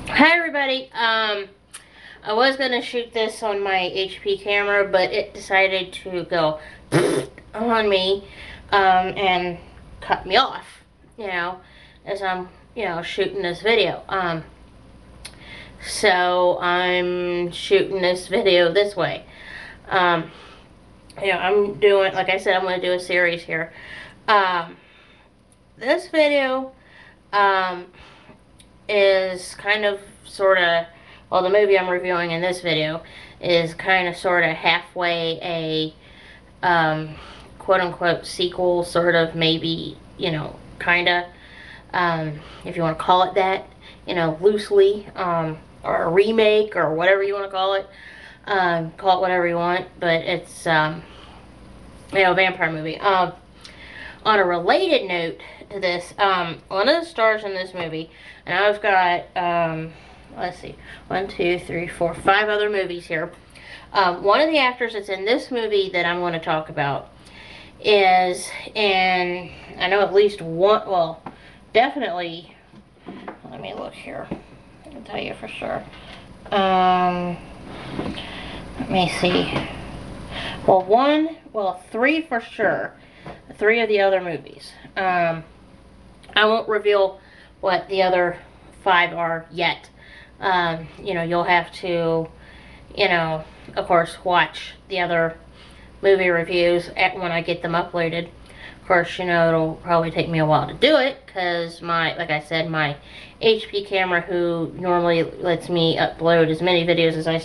Hi everybody. I was gonna shoot this on my HP camera, but it decided to go on me and cut me off. As I'm shooting this video. So I'm shooting this video this way. I'm doing, like I said, I'm gonna do a series here. This video is kind of sort of, well, the movie I'm reviewing in this video is kind of sort of halfway a quote-unquote sequel, sort of, maybe, kind of, if you want to call it that, loosely, or a remake, or whatever you want to call it. Call it whatever you want, but it's, a vampire movie. On a related note to this, one of the stars in this movie, and I've got, let's see, 1, 2, 3, 4, 5 other movies here. One of the actors that's in this movie that I'm going to talk about is in, I know at least one, well, definitely, let me look here, I'll tell you for sure. Let me see. Well, 3 for sure. 3 of the other movies. I won't reveal what the other 5 are yet. You'll have to, of course, watch the other movie reviews when I get them uploaded. Of course, it'll probably take me a while to do it, because like I said, my HP camera, who normally lets me upload as many videos as I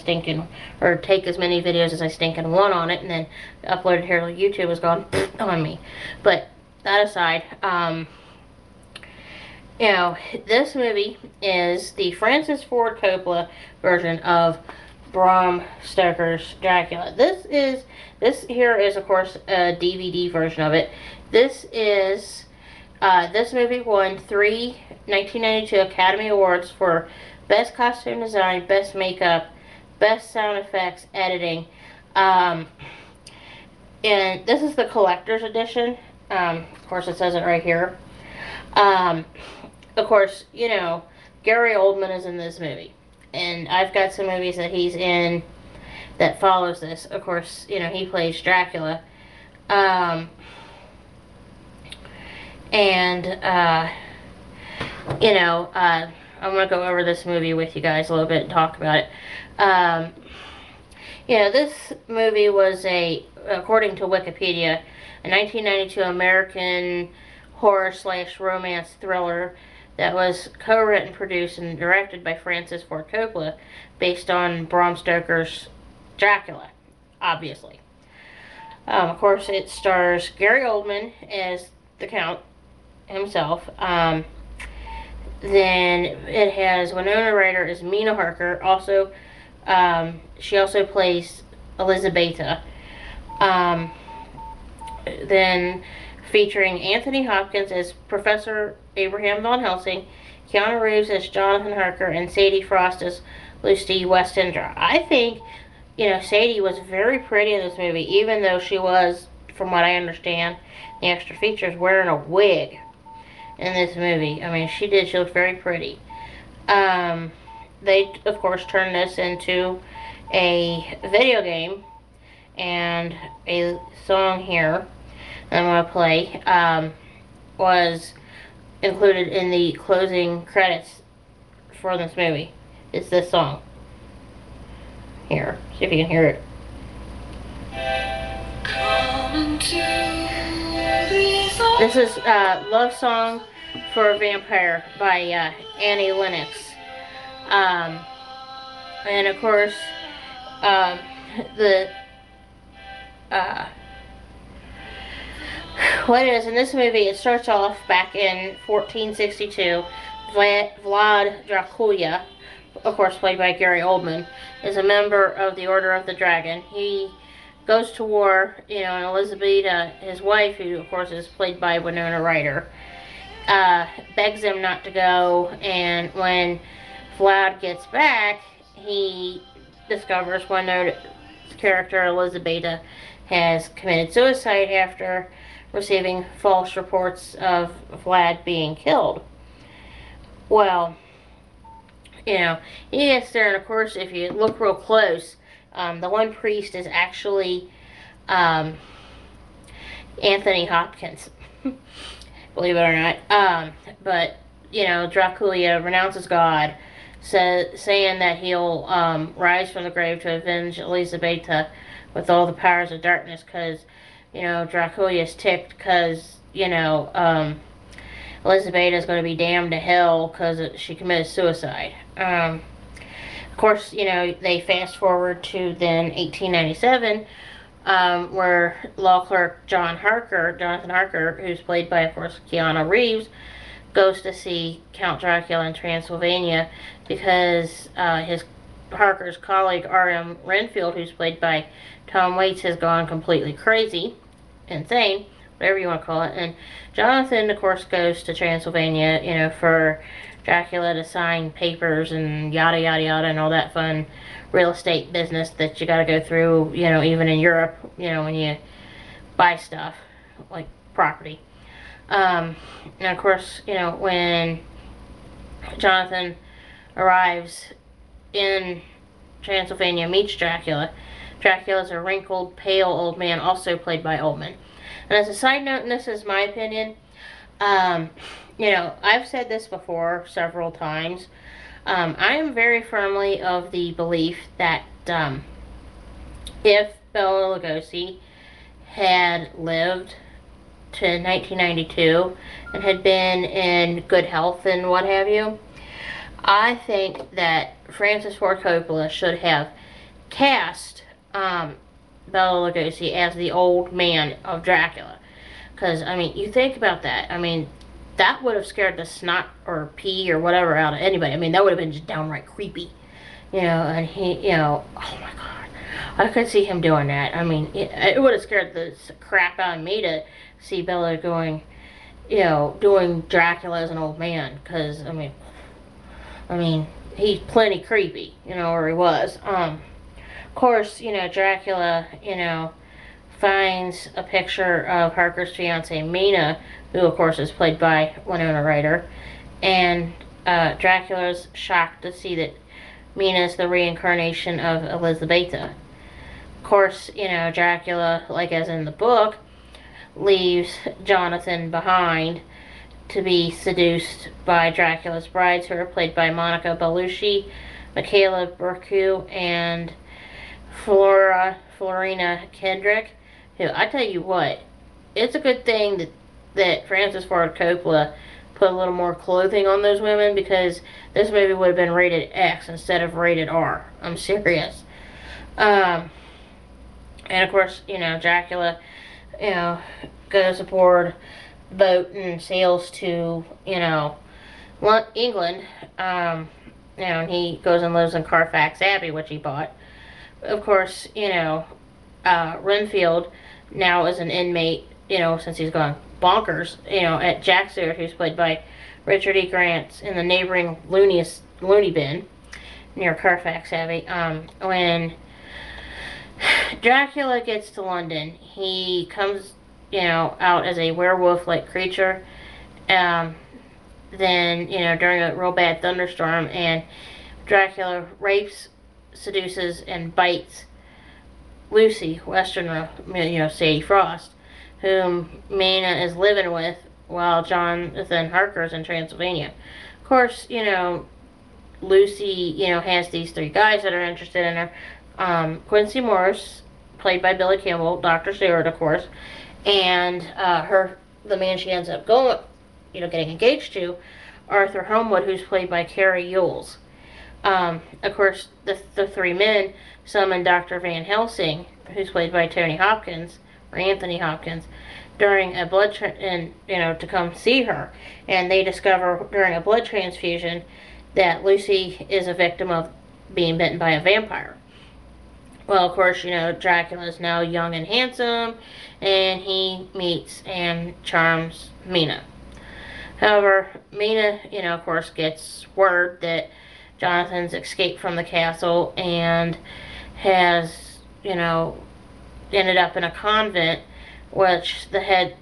or take as many videos as I stinking want on it, and then upload it here to YouTube, is gone on me. But that aside, this movie is the Francis Ford Coppola version of Bram Stoker's Dracula. This here is, of course, a DVD version of it. This movie won 3 1992 Academy Awards for Best Costume Design, Best Makeup, Best Sound Effects, Editing. And this is the collector's edition. Of course, it says it right here. Of course, Gary Oldman is in this movie. And I've got some movies that he's in that follows this. Of course, he plays Dracula. I'm going to go over this movie with you guys a little bit and talk about it. This movie was according to Wikipedia, a 1992 American horror/romance thriller that was co-written, produced, and directed by Francis Ford Coppola, based on Bram Stoker's Dracula, obviously. Of course, it stars Gary Oldman as the Count himself. Then it has Winona Ryder as Mina Harker. Also, she also plays Elizabeta. Then featuring Anthony Hopkins as Professor Abraham Van Helsing, Keanu Reeves as Jonathan Harker, and Sadie Frost as Lucy Westendra. I think, Sadie was very pretty in this movie, even though she was, from what I understand, the extra features, wearing a wig in this movie. I mean, she looked very pretty. They, of course, turned this into a video game, and a song here I'm going to play was included in the closing credits for this movie. It's this song. Here, see if you can hear it. This is Love Song for a Vampire by Annie Lennox. And of course, what it is in this movie, it starts off back in 1462. Vlad Dracula, of course played by Gary Oldman, is a member of the Order of the Dragon. He goes to war, and Elizabeth, his wife, who of course is played by Winona Ryder, begs him not to go, and when Vlad gets back, he discovers Winona's character, Elizabeth, has committed suicide after receiving false reports of Vlad being killed. Well, you know, he gets there, and of course, if you look real close, the one priest is actually Anthony Hopkins, believe it or not. But, you know, Dracula renounces God, saying that he'll rise from the grave to avenge Elizabeth with all the powers of darkness, because, you know, Dracula is ticked because, you know, Elizabeth is going to be damned to hell because she committed suicide. Of course, you know, they fast forward to then 1897, where law clerk Jonathan Harker, who's played by, of course, Keanu Reeves, goes to see Count Dracula in Transylvania because Harker's colleague R.M. Renfield, who's played by Tom Waits, has gone completely crazy, insane, whatever you want to call it. And Jonathan, of course, goes to Transylvania, you know, for Dracula to sign papers and yada yada yada and all that fun real estate business that you got to go through, you know, even in Europe, you know, when you buy stuff like property. And of course, you know, when Jonathan arrives in Transylvania, meets Dracula. Dracula's a wrinkled, pale old man, also played by Oldman. And as a side note, and this is my opinion, you know, I've said this before several times. I am very firmly of the belief that if Bela Lugosi had lived to 1992 and had been in good health and what have you, I think that Francis Ford Coppola should have cast Bela Lugosi as the old man of Dracula. Because, I mean, you think about that. I mean, that would have scared the snot or pee or whatever out of anybody. I mean, that would have been just downright creepy. You know, and he, you know, oh my God. I could see him doing that. I mean, it would have scared the crap out of me to see Bela going, you know, doing Dracula as an old man. Because, I mean, he's plenty creepy, you know, or he was. Of course, you know, Dracula, you know, finds a picture of Harker's fiancée, Mina, who, of course, is played by Winona Ryder. And Dracula's shocked to see that Mina is the reincarnation of Elizabetha. Of course, you know, Dracula, like as in the book, leaves Jonathan behind to be seduced by Dracula's brides, who are played by Monica Bellucci, Michaela Bercu, and Florina Kendrick, who, I tell you what, it's a good thing that Francis Ford Coppola put a little more clothing on those women, because this movie would have been rated X instead of rated R. I'm serious. And of course, you know, Dracula, you know, goes aboard the boat and sails to, you know, England. You know, and he goes and lives in Carfax Abbey, which he bought. Of course, you know, Renfield now is an inmate, you know, since he's gone bonkers, you know, at Jack Stewart, who's played by Richard E. Grant, in the neighboring loony bin near Carfax Abbey. When Dracula gets to London, he comes, you know, out as a werewolf-like creature. Then, you know, during a real bad thunderstorm, and Dracula rapes, seduces, and bites Lucy, Western, you know, Sadie Frost, whom Mina is living with while Jonathan Harker's in Transylvania. Of course, you know, Lucy, you know, has these three guys that are interested in her. Quincy Morris, played by Billy Campbell, Dr. Stewart, of course, and the man she ends up going, you know, getting engaged to, Arthur Homewood, who's played by Cary Elwes. Of course, the three men summon Dr. Van Helsing, who's played by Anthony Hopkins, during a to come see her. And they discover during a blood transfusion that Lucy is a victim of being bitten by a vampire. Well, of course, you know, Dracula is now young and handsome, and he meets and charms Mina. However, Mina, you know, of course, gets word that Jonathan's escaped from the castle and has, you know, ended up in a convent, which the head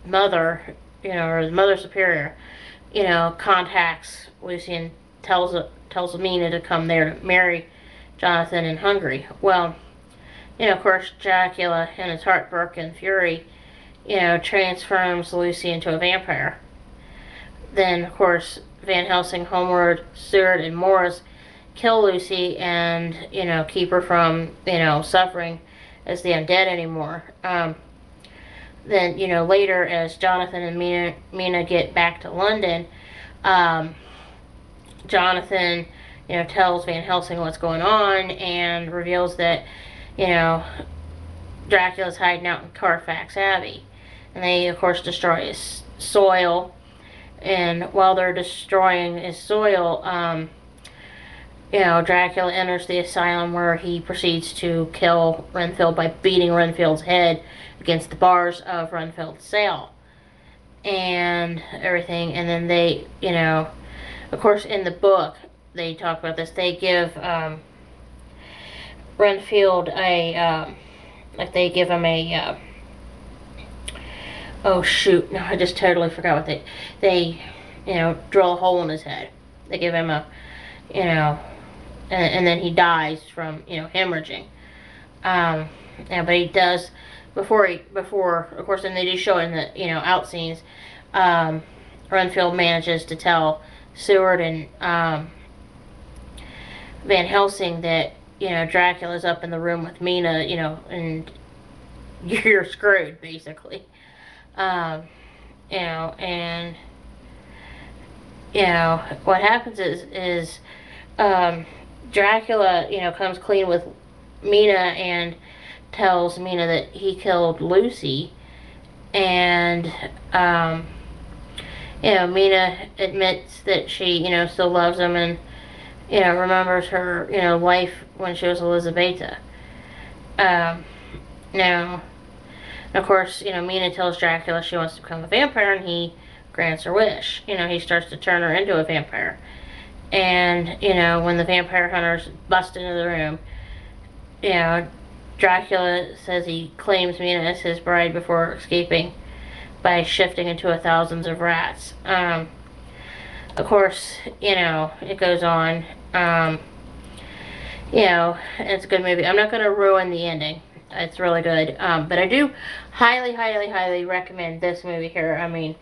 mother, you know, or the mother superior, you know, contacts Lucy and tells Mina to come there to marry Jonathan in Hungary. Well, of course, Dracula, in his heartbroken fury, transforms Lucy into a vampire. Then, of course, Van Helsing, Homeward, Seward, and Morris kill Lucy and, keep her from, suffering as the undead anymore. Then, later, as Jonathan and Mina get back to London, Jonathan, tells Van Helsing what's going on and reveals that, Dracula's hiding out in Carfax Abbey. And they, of course, destroy his soil. And while they're destroying his soil, Dracula enters the asylum, where he proceeds to kill Renfield by beating Renfield's head against the bars of Renfield's cell. And everything. And then they, of course, in the book, they talk about this. They give Renfield they give him a, oh shoot, no, I just totally forgot what they drill a hole in his head. They give him a, and then he dies from, hemorrhaging. Yeah, but he does, before, of course, and they do show it in the, out scenes, Renfield manages to tell Seward and, Van Helsing that, Dracula's up in the room with Mina, and you're screwed, basically. And, what happens is Dracula, comes clean with Mina and tells Mina that he killed Lucy, and, Mina admits that she, still loves him and, remembers her, life when she was Elizabeta. Now, of course, Mina tells Dracula she wants to become a vampire, and he grants her wish. He starts to turn her into a vampire. And, when the vampire hunters bust into the room, Dracula says he claims Mina as his bride before escaping by shifting into thousands of rats. Of course, it goes on. It's a good movie. I'm not going to ruin the ending. It's really good. But I do highly, highly, highly recommend this movie here. I mean,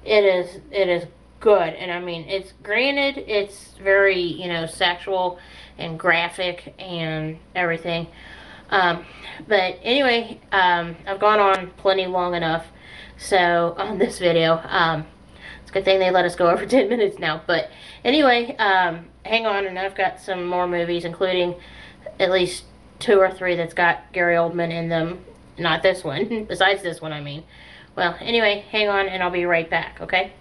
it is good. And I mean, it's very, sexual and graphic and everything. But anyway, I've gone on plenty long enough. So, on this video, it's a good thing they let us go over 10 minutes now. But anyway, hang on, and I've got some more movies, including at least 2 or 3 that's got Gary Oldman in them. Not this one, besides this one, I mean. Well, anyway, hang on, and I'll be right back, okay?